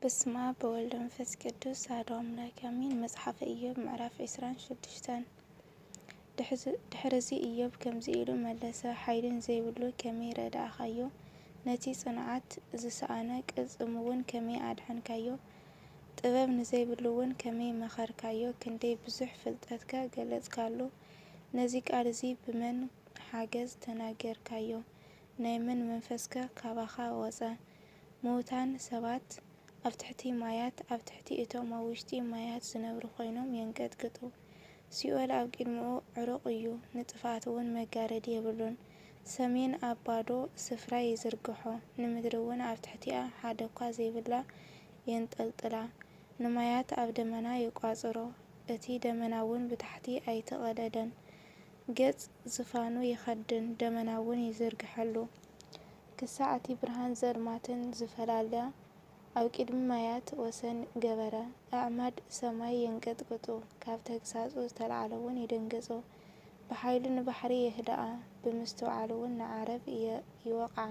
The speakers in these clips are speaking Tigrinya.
በስመ አብ ወወልድ ወመንፈስ ቅዱስ አሐዱ አምላክ አሜን። መጽሐፈ ኢዮብ ምዕራፍ 26 ድሕረዚ ኢዮብ ከምዚ ኢሉ መለሰ። ሓይልን ዘይብሉ ከመይ ረዳእኻዮ? ነቲ ጽንዓት ዝሰኣነ ቅልጽምውን ከመይ ኣድሓንካዮ? ጥበብ ንዘይብሉውን ከመይ መኸርካዮ? ክንደይ ብዙሕ ፍልጠትከ ገለጽካሉ። ነዚ ቃል እዚ ብመን ሓገዝ ተናገርካዮ? ናይ መን መንፈስከ ካባኻ ወፀ? ምዉታን ሰባት ኣብ ትሕቲ ማያት ኣብ ትሕቲ እቶም ኣብ ውሽጢ ማያት ዝነብሩ ኮይኖም የንቀጥቅጡ። ሲኦል ኣብ ቅድሚኡ ዕሩቕ እዩ፣ ንጥፋት እውን መጋረዲ የብሉን። ሰሜን ኣብ ባዶ ስፍራ ይዝርግሖ፣ ንምድሪ እውን ኣብ ትሕቲኣ ሓደ እኳ ዘይብላ የንጠልጥላ። ንማያት ኣብ ደመና ይቋጽሮ፣ እቲ ደመና እውን ብታሕቲ ኣይተቐደደን። ገጽ ዝፋኑ ይኸድን፣ ደመና እውን ይዝርግሐሉ። ክሳዕ እቲ ብርሃን ዘልማትን ዝፈላለ ኣብ ቅድሚ ማያት ወሰን ገበረ። ኣዕማድ ሰማይ የንቀጥቅጡ፣ ካብ ተግሳጹ ዝተልዓለ እውን ይድንግጹ። ብሓይሉ ንባሕሪ የህድኣ፣ ብምስትውዓል እውን ንዓረብ ይወቕዓ።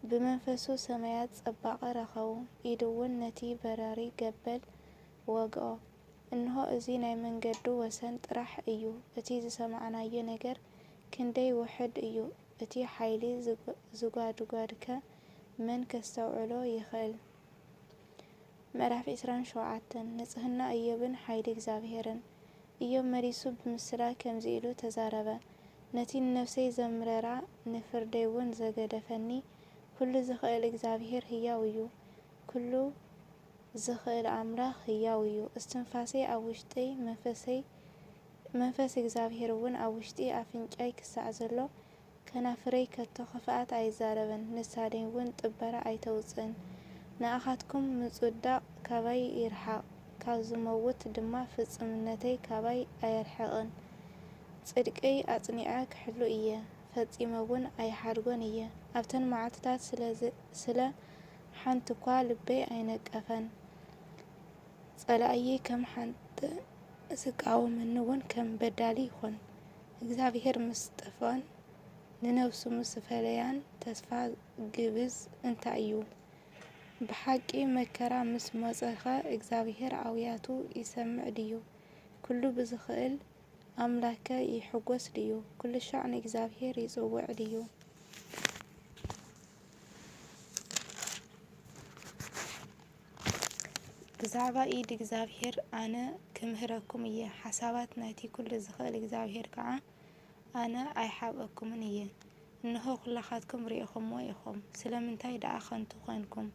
ብመንፈሱ ሰማያት ጸባቐ ረኸቡ፣ ኢዱ እውን ነቲ በራሪ ገበል ወግኦ። እንሆ እዚ ናይ መንገዱ ወሰን ጥራሕ እዩ፣ እቲ ዝሰማዕናዮ ነገር ክንደይ ውሕድ እዩ። እቲ ሓይሊ ዝጓድጓድከ መን ከስተውዕሎ ይኽእል? ምዕራፍ 27 ንጽህና ኢዮብን ሓይሊ እግዚአብሔርን። ኢዮብ መሪሱ ብምስላክ ከምዚ ኢሉ ተዛረበ። ነቲ ንነፍሰይ ዘምረራ ንፍርደይ እውን ዘገደፈኒ ኩሉ ዝኽእል እግዚአብሔር ህያው እዩ። ኩሉ ዝኽእል ኣምላኽ ህያው እዩ። እስትንፋሰይ ኣብ ውሽጠይ መንፈስ እግዚአብሔር እውን ኣብ ውሽጢ ኣፍንጫይ ክሳዕ ዘሎ ከናፍረይ ከቶ ክፍኣት ኣይዛረበን፣ ንሳደይ እውን ጥበራ ኣይተውፅእን። ንኣኻትኩም ምጽዳቕ ካባይ ይርሓቕ፣ ካብ ዝመውት ድማ ፍጽምነተይ ካባይ ኣየርሕቕን። ጽድቀይ ኣጽኒዐ ክሕሉ እየ፣ ፈጺመ እውን ኣይሓድጎን እየ። ኣብተን መዓልትታት ስለ ሓንቲ እኳ ልበይ ኣይነቀፈን። ጸላእይ ከም ሓንቲ ዝቃወመኒ እውን ከም በዳሊ ይኾን። እግዚአብሔር ምስ ጠፍኦን ንነፍሱ ምስ ፈለያን ተስፋ ግብዝ እንታይ እዩ? ብሓቂ መከራ ምስ መጸኸ እግዚአብሔር ኣውያቱ ይሰምዕ ድዩ? ኩሉ ብዝኽእል ኣምላከ ይሕጐስ ድዩ? ኩሉ ሻዕ ንእግዚአብሔር ይጽውዕ ድዩ? ብዛዕባ ኢድ እግዚአብሔር ኣነ ክምህረኩም እየ፣ ሓሳባት ናይቲ ኩሉ ዝኽእል እግዚአብሔር ከዓ ኣነ ኣይሓብአኩምን እየ። እንሆ ኩላኻትኩም ሪኢኹምዎ ኢኹም፣ ስለምንታይ ደኣ ኸንቱ ኾንኩም?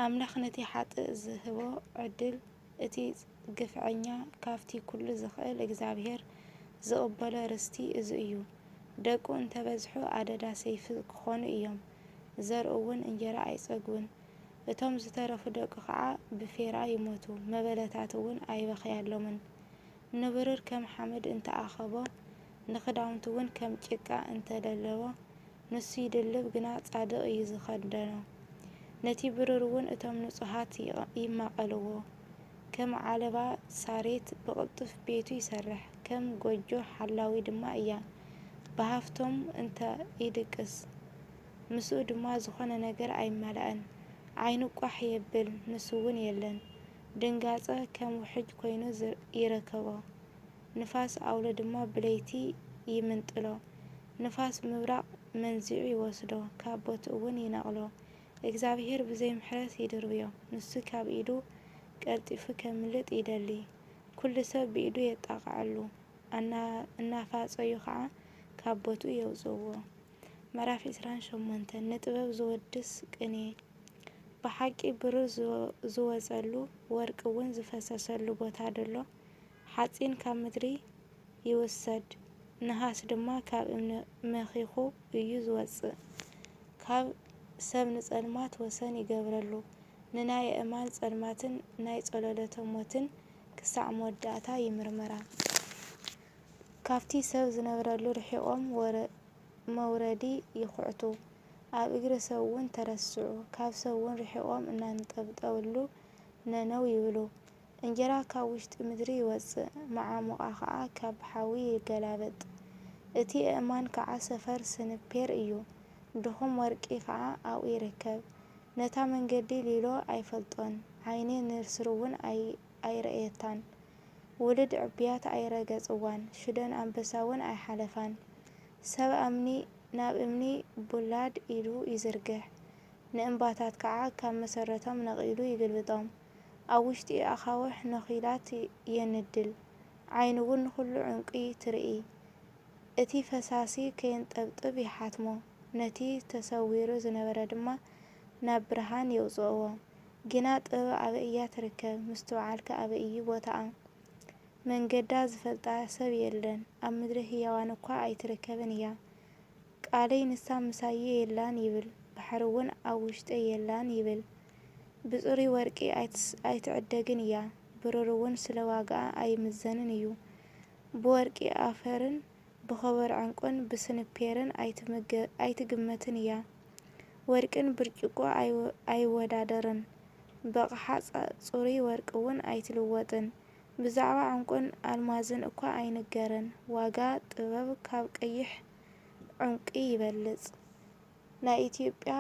ኣምላኽ ነቲ ሓጥእ ዝህቦ ዕድል፣ እቲ ግፍዐኛ ካብቲ ኩሉ ዝኽእል እግዚአብሔር ዝቕበሎ ርስቲ እዚ እዩ። ደቁ እንተበዝሑ ኣደዳ ሰይፊ ክኾኑ እዮም፣ ዘርኡ እውን እንጀራ ኣይጸግቡን። እቶም ዝተረፉ ደቁ ከዓ ብፌራ ይሞቱ፣ መበለታት እውን ኣይበኽያሎምን። ንብሩር ከም ሓመድ እንተኣኸቦ፣ ንኽዳውንቱ እውን ከም ጭቃ እንተደለቦ፣ ንሱ ይድልብ ግና ጻድቕ እዩ ዝኸደኖ። ነቲ ብሩር እውን እቶም ንጹሃት ይማቐልዎ። ከም ዓለባ ሳሬት ብቕልጡፍ ቤቱ ይሰርሕ፣ ከም ጎጆ ሓላዊ ድማ እያ። ብሃፍቶም እንተ ይድቅስ ምስኡ ድማ ዝኾነ ነገር ኣይመልአን። ዓይኑ ቋሕ የብል ንሱ እውን የለን። ድንጋጸ ከም ውሕጅ ኮይኑ ይረከቦ። ንፋስ ኣውሎ ድማ ብለይቲ ይምንጥሎ። ንፋስ ምብራቕ መንዚዑ ይወስዶ፣ ካብ ቦቱ እውን ይነቕሎ። እግዚአብሔር ብዘይ ምሕረት ይድርብዮ፣ ንሱ ካብ ኢዱ ቀልጢፉ ከምልጥ ይደሊ። ኩሉ ሰብ ብኢዱ የጣቕዓሉ፣ እናፋጸዩ ከዓ ካብ ቦቱ የውፅዎ። ምዕራፍ 28 ንጥበብ ዝወድስ ቅኔ። ብሓቂ ብሩር ዝወጸሉ ወርቂ እውን ዝፈሰሰሉ ቦታ ደሎ? ሓጺን ካብ ምድሪ ይውሰድ፣ ነሃስ ድማ ካብ እምኒ መኺኹ እዩ ዝወፅእ። ካብ ሰብ ንጸልማት ወሰን ይገብረሉ፣ ንናይ እማን ጸልማትን ናይ ጸለሎቶም ሞትን ክሳዕ መወዳእታ ይምርመራ። ካብቲ ሰብ ዝነብረሉ ርሒቖም መውረዲ ይኹዕቱ፣ ኣብ እግሪ ሰብ እውን ተረስዑ። ካብ ሰብ እውን ርሒቖም እናንጠብጠብሉ ነነው ይብሉ። እንጀራ ካብ ውሽጢ ምድሪ ይወፅእ፣ መዓሙቓ ከዓ ካብ ሓዊ ይገላበጥ። እቲ እማን ከዓ ሰፈር ስንፔር እዩ፣ ድኹም ወርቂ ከዓ ኣብኡ ይርከብ። ነታ መንገዲ ሊሎ ኣይፈልጦን ዓይኒ ንስሩውን ኣይረአየታን ውልድ ዕብያት ኣይረገጽዋን ሽደን ኣንበሳውን ኣይሓለፋን ሰብ ኣምኒ ናብ እምኒ ቡላድ ኢሉ ይዝርግሕ ንእምባታት ከዓ ካብ መሰረቶም ነቒሉ ይግልብጦም ኣብ ውሽጢ ኣኻውሕ ነኺላት የንድል ዓይኑውን ኩሉ ዕንቂ ትርኢ እቲ ፈሳሲ ከይንጠብጥብ ይሓትሞ ነቲ ተሰዊሩ ዝነበረ ድማ ናብ ብርሃን የውፅእዎ ግና ጥበብ ኣበይ እያ ትርከብ ምስተውዓልከ ኣበይ እዩ ቦታኣ መንገዳ ዝፈልጣ ሰብ የለን ኣብ ምድሪ ህያዋን እኳ ኣይትርከብን እያ ቃለይ ንሳ ምሳዬ የላን ይብል ባሕርውን ኣብ ውሽጠይ የላን ይብል ብጽሩይ ወርቂ ኣይትዕደግን እያ ብሩርውን ስለ ዋጋኣ ኣይምዘንን እዩ ብወርቂ ኣፈርን ብኸበር ዕንቁን ብስንፔርን ኣይትግመትን እያ ወርቅን ብርጭቆ ኣይወዳደርን በቕሓ ጽሩይ ወርቅውን ኣይትልወጥን ብዛዕባ ዕንቁን ኣልማዝን እኳ ኣይንገርን ዋጋ ጥበብ ካብ ቀይሕ ዕንቂ ይበልጽ ናይ ኢትዮጵያ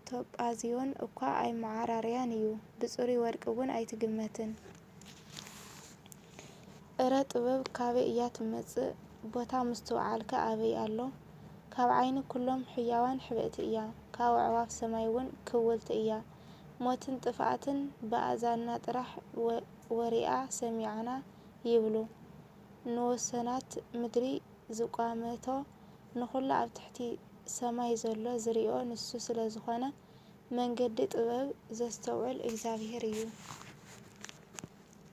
ቶጳዝዮን እኳ ኣይመዓራርያን እዩ ብጽሩይ ወርቅውን ኣይትግመትን እረ ጥበብ ካበይ እያ ትመጽእ ቦታ ምስተውዓልከ ኣበይ ኣሎ ካብ ዓይኒ ኩሎም ሕያዋን ሕብእቲ እያ ካብ ኣዕዋፍ ሰማይውን ክውልቲ እያ ሞትን ጥፍኣትን ብኣዛና ጥራሕ ወሪኣ ሰሚዓና ይብሉ ንወሰናት ምድሪ ዝቋመቶ ንኹሉ ኣብ ትሕቲ ሰማይ ዘሎ ዝሪኦ ንሱ ስለ ዝኾነ መንገዲ ጥበብ ዘስተውዕል እግዚኣብሔር እዩ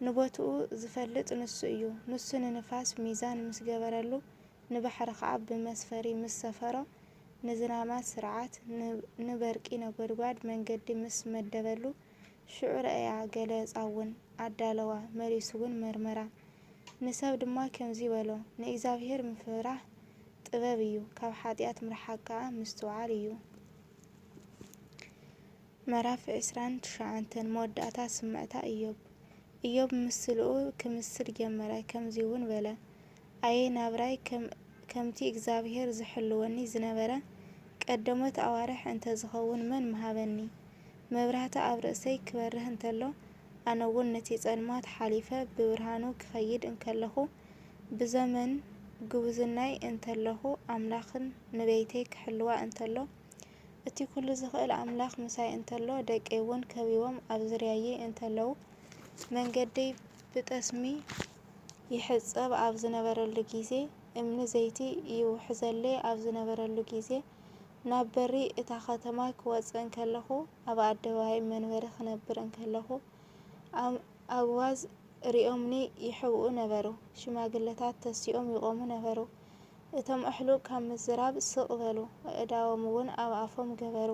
ንቦትኡ ዝፈልጥ ንሱ እዩ ንሱ ንንፋስ ሚዛን ምስ ገበረሉ ንባሕሪ ከዓ ብመስፈሪ ምስ ሰፈሮ ንዝናማት ስርዓት ንበርቂ ነጎድጓድ መንገዲ ምስ መደበሉ ሽዑ ረአያ ገለጻውን ኣዳለዋ መሪሱውን መርመራ ንሰብ ድማ ከምዚ በሎ ንእግዚኣብሔር ምፍራሕ ጥበብ እዩ ካብ ሓጢኣት ምርሓቅ ከዓ ምስትውዓል እዩ ምዕራፍ 29 መወዳእታ ስምዕታ ኢዮብ ምስልኡ ክምስል ጀመረ ከምዚውን በለ ኣየ ናብራይ ከምቲ እግዚአብሔር ዝሕልወኒ ዝነበረ ቀደሞት ኣዋርሕ እንተዝኸውን መን መሃበኒ መብራህቲ ኣብ ርእሰይ ክበርህ እንተሎ ኣነውን ነቲ ጸልማት ሓሊፈ ብብርሃኑ ክኸይድ እንከለኹ ብዘመን ግብዝናይ እንተለኹ ኣምላኽን ንበይተይ ክሕልዋ እንተሎ እቲ ኩሉ ዝኽእል ኣምላኽ ምሳይ እንተሎ ደቀይውን ከቢቦም ኣብ ዝርያየ እንተለዉ መንገደይ ብጠስሚ ይሕጸብ ኣብ ዝነበረሉ ጊዜ እምኒ ዘይቲ ይውሕዘለይ ኣብ ዝነበረሉ ጊዜ ናብ በሪ እታ ከተማ ክወፅእ እንከለኹ ኣብ ኣደባባይ መንበሪ ክነብር እንከለኹ ኣግዋዝ ሪኦምኒ ይሕብኡ ነበሩ ሽማግለታት ተሲኦም ይቆሙ ነበሩ እቶም ኣሕሉቅ ካብ ምዝራብ ስቕ በሉ ኣእዳዎምውን ኣብ ኣፎም ገበሩ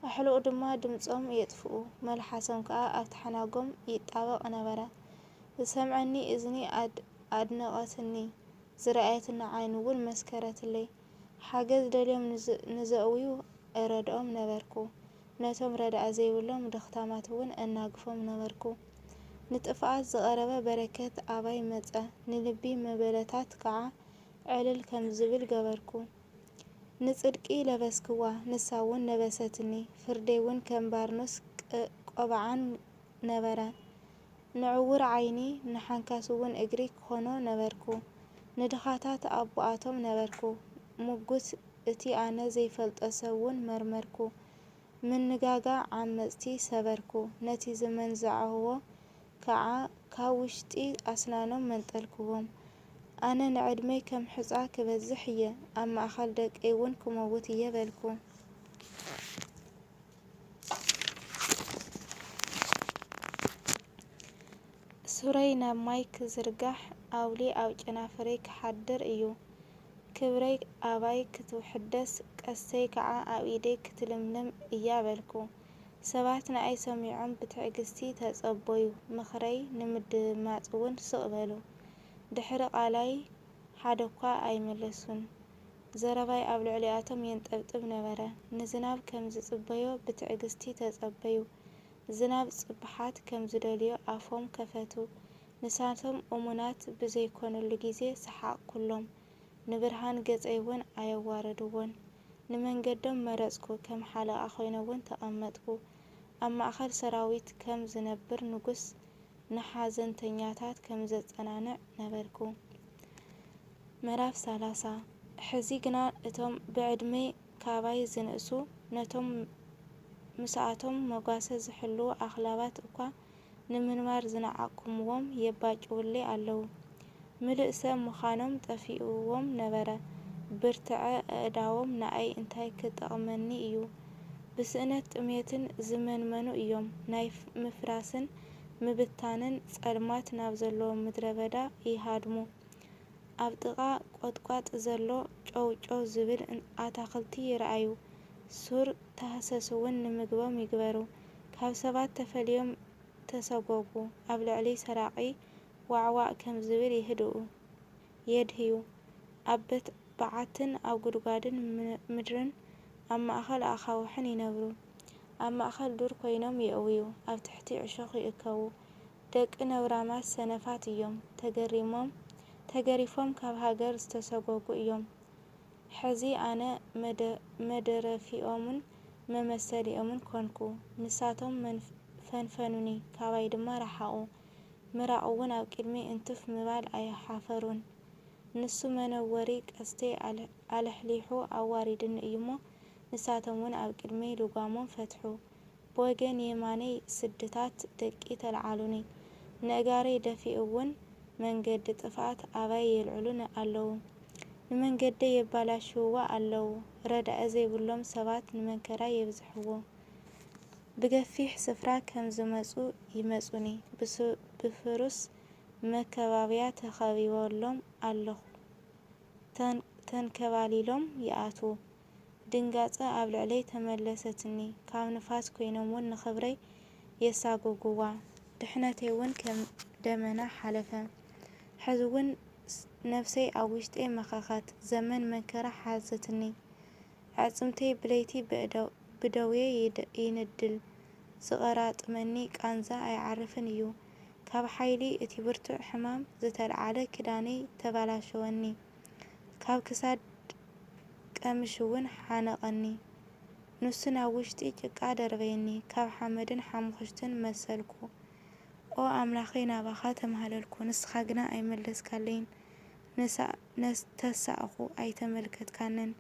ኣሕሉቅ ድማ ድምፆም የጥፍኡ መልሓሶም ከዓ ኣብ ተሓናጎም ይጣበቕ ነበረ ዝሰምዐኒ እዝኒ ኣድነቐትኒ ዝረኣየትና ዓይኑውን መስከረትለይ ሓገዝ ደልዮም ንዘእውዩ እረድኦም ነበርኩ ነቶም ረዳእ ዘይብሎም ድኽታማትውን እናግፎም ነበርኩ ንጥፍኣት ዝቐረበ በረከት ኣባይ መጸ ንልቢ መበለታት ከዓ ዕልል ከም ዝብል ገበርኩ ንጽድቂ ለበስክዋ ንሳውን ለበሰትኒ ፍርደይውን ከም ባርኖስ ቆብዓን ነበረ ንዕውር ዓይኒ ንሓንካስውን እግሪ ክኾኖ ነበርኩ ንድኻታት ኣቦኣቶም ነበርኩ ሙጉት እቲ ኣነ ዘይፈልጦ ሰውን መርመርኩ ምንጋጋ ዓመፅቲ ሰበርኩ ነቲ ዝመንዝዐዎ ከዓ ካብ ውሽጢ ኣስናኖም መንጠልክዎም ኣነ ንዕድመይ ከም ሕፃ ክበዝሕ እየ ኣብ ማእኸል ደቀይውን ክመውት እየ በልኩ ሱረይ ናብ ማይ ክዝርጋሕ ኣውሊ ኣብ ጨናፍረይ ክሓድር እዩ ክብረይ ኣባይ ክትውሕደስ ቀስተይ ከዓ ኣብ ኢደይ ክትልምልም እያ በልኩ ሰባት ንኣይ ሰሚዖም ብትዕግስቲ ተጸበዩ ምኽረይ ንምድማጽውን ስቕ በሉ ድሕሪ ቃላይ ሓደኳ ኣይመለሱን ዘረባይ ኣብ ልዕሊኣቶም የንጠብጥብ ነበረ ንዝናብ ከም ዝጽበዮ ብትዕግስቲ ተጸበዩ ዝናብ ጽብሓት ከም ዝደልዮ ኣፎም ከፈቱ ንሳቶም እሙናት ብዘይኮነሉ ጊዜ ሰሓቕ ኩሎም ንብርሃን ገጸይውን ኣየዋረድዎን ንመንገዶም መረጽኩ ከም ሓለቓ ኮይነውን ተቐመጥኩ ኣብ ማእኸል ሰራዊት ከም ዝነብር ንጉስ ንሓዘንተኛታት ከም ዘጸናንዕ ነበርኩ። ምዕራፍ 30 ሕዚ ግና እቶም ብዕድመ ካባይ ዝንእሱ ነቶም ምስኣቶም መጓሰ ዝሕልው ኣኽላባት እኳ ንምንባር ዝነዓቅምዎም የባጭውለይ ኣለዉ። ምሉእ ሰብ ምዃኖም ጠፊኡዎም ነበረ። ብርትዐ ኣእዳዎም ንኣይ እንታይ ክጠቕመኒ እዩ። ብስእነት ጥሜትን ዝመንመኑ እዮም። ናይ ምፍራስን ምብታንን ጸልማት ናብ ዘለዎ ምድረ በዳ ይሃድሙ። ኣብ ጥቓ ቖጥቋጥ ዘሎ ጨው ጨው ዝብል ኣታኽልቲ ይረኣዩ። ሱር ተሃሰስውን ንምግቦም ይግበሩ። ካብ ሰባት ተፈልዮም ተሰጐጉ። ኣብ ልዕሊ ሰራቒ ዋዕዋዕ ከም ዝብል የድህዩ። ኣብ በዓትን ኣብ ጉድጓድን ምድርን ኣብ ማእኸል ኣኻውሕን ይነብሩ። ኣብ ማእኸል ዱር ኮይኖም የእውዩ። ኣብ ትሕቲ ዕሾኽ ይእከቡ። ደቂ ነብራማት ሰነፋት እዮም። ተገሪፎም ካብ ሃገር ዝተሰጐጉ እዮም። ሕዚ ኣነ መደረፊኦምን መመሰሊኦምን ኮንኩ። ንሳቶም ፈንፈኑኒ ካባይ ድማ ረሓቑ። ምራቕውን ኣብ ቅድሚ እንትፍ ምባል ኣይሓፈሩን። ንሱ መነወሪ ቀስተይ ኣልሕሊሑ ኣዋሪድኒ እዩሞ ንሳቶምውን ኣብ ቅድመይ ልጓሞም ፈትሑ። ብወገን የማነይ ስድታት ደቂ ተለዓሉኒ። ንእጋረይ ደፊኡውን መንገዲ ጥፍኣት ኣባይ የልዕሉ ኣለዉ። ንመንገደይ የባላሽውዋ ኣለዉ። ረዳእ ዘይብሎም ሰባት ንመንከራ የብዝሕዎ። ብገፊሕ ስፍራ ከም ዝመጹ ይመጹኒ። ብፍሩስ መከባብያ ተኸቢበሎም ኣለኹ። ተንከባሊሎም ይኣትዉ። ድንጋጸ ኣብ ልዕለይ ተመለሰትኒ። ካብ ንፋስ ኮይኖምውን ንኽብረይ የሳጐጉዋ። ድሕነተይውን ከም ደመና ሓለፈ። ሕዚውን ነፍሰይ ኣብ ውሽጠይ መኸኸት። ዘመን መከራ ሓዘትኒ። ኣዕጽምተይ ብለይቲ ብደውየ ይንድል። ዝቐራጥመኒ ቃንዛ ኣይዓርፍን እዩ። ካብ ሓይሊ እቲ ብርቱዕ ሕማም ዝተለዓለ ክዳነይ ተባላሸወኒ። ካብ ክሳድ ቀምሽውን ሓነቐኒ። ንሱ ናብ ውሽጢ ጭቃ ደርበየኒ። ካብ ሓመድን ሓሙኽሽትን መሰልኩ። ኦ ኣምላኸይ ናባኻ ተማሃለልኩ። ንስኻ ግና ኣይመለስካለይን። ተሳእኹ ኣይተመልከትካንን።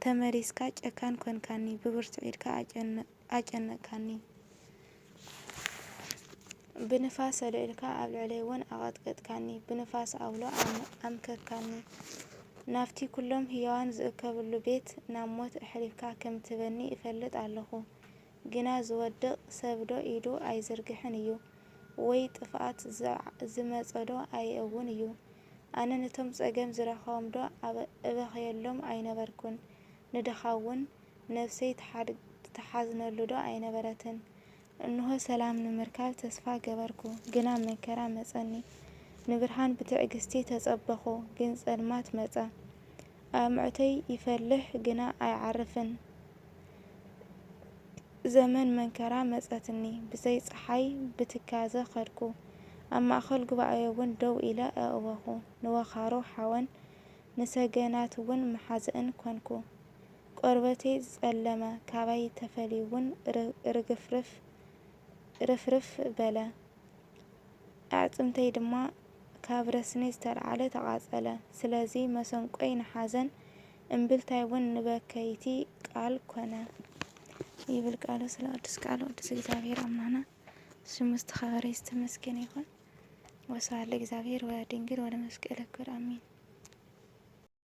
ተመሊስካ ጨካን ኮንካኒ። ብብርቱዕ ኢድካ ኣጨነቕካኒ። ብንፋስ ኣልዒልካ ኣብ ልዕለይውን ኣቐጥቅጥካኒ። ብንፋስ ኣውሎ ኣምከርካኒ። ናብቲ ኩሎም ህያዋን ዝእከብሉ ቤት ናብ ሞት ኣሕሊፍካ ከም ትበኒ እፈልጥ ኣለኹ። ግና ዝወድቕ ሰብዶ ኢዱ ኣይዝርግሕን እዩ። ወይ ጥፍኣት ዝመጸዶ ኣይእውን እዩ። ኣነ ነቶም ጸገም ዝረኸቦምዶ እበኽየሎም ኣይነበርኩን። ንድኻውን ነፍሰይ ተሓዝነሉዶ ኣይነበረትን። እንሆ ሰላም ንምርካብ ተስፋ ገበርኩ። ግና መከራ መጸኒ። ንብርሃን ብትዕግስቲ ተጸበኹ። ግን ጸልማት መጸ። ኣሙዕተይ ይፈልሕ ግና ኣይዓርፍን። ዘመን መንከራ መጸትኒ። ብዘይ ፀሓይ ብትካዘ ኸድኩ። ኣብ ማእኸል ጉባኤውን ደው ኢለ ኣእወኹ። ንወኻሮ ሓወን ንሰገናትውን መሓዝእን ኮንኩ። ቆርበተይ ጸለመ። ካባይ ተፈልዩውን ርፍርፍ በለ። ኣዕጽምተይ ድማ ካብ ረስኒ ዝተልዓለ ተቓጸለ። ስለዚ መሰንቆይ ንሓዘን እምብልታይውን ንበከይቲ ቃል ኮነ ይብል ቃሉ። ስለ ቅዱስ ቃል ቅዱስ እግዚአብሔር አምላክና ስሙ ዝተኸበረ ይተመስገን ይኹን። ወስብሐት ለእግዚአብሔር ወለድንግል ወለመስቀሉ ክቡር አሜን።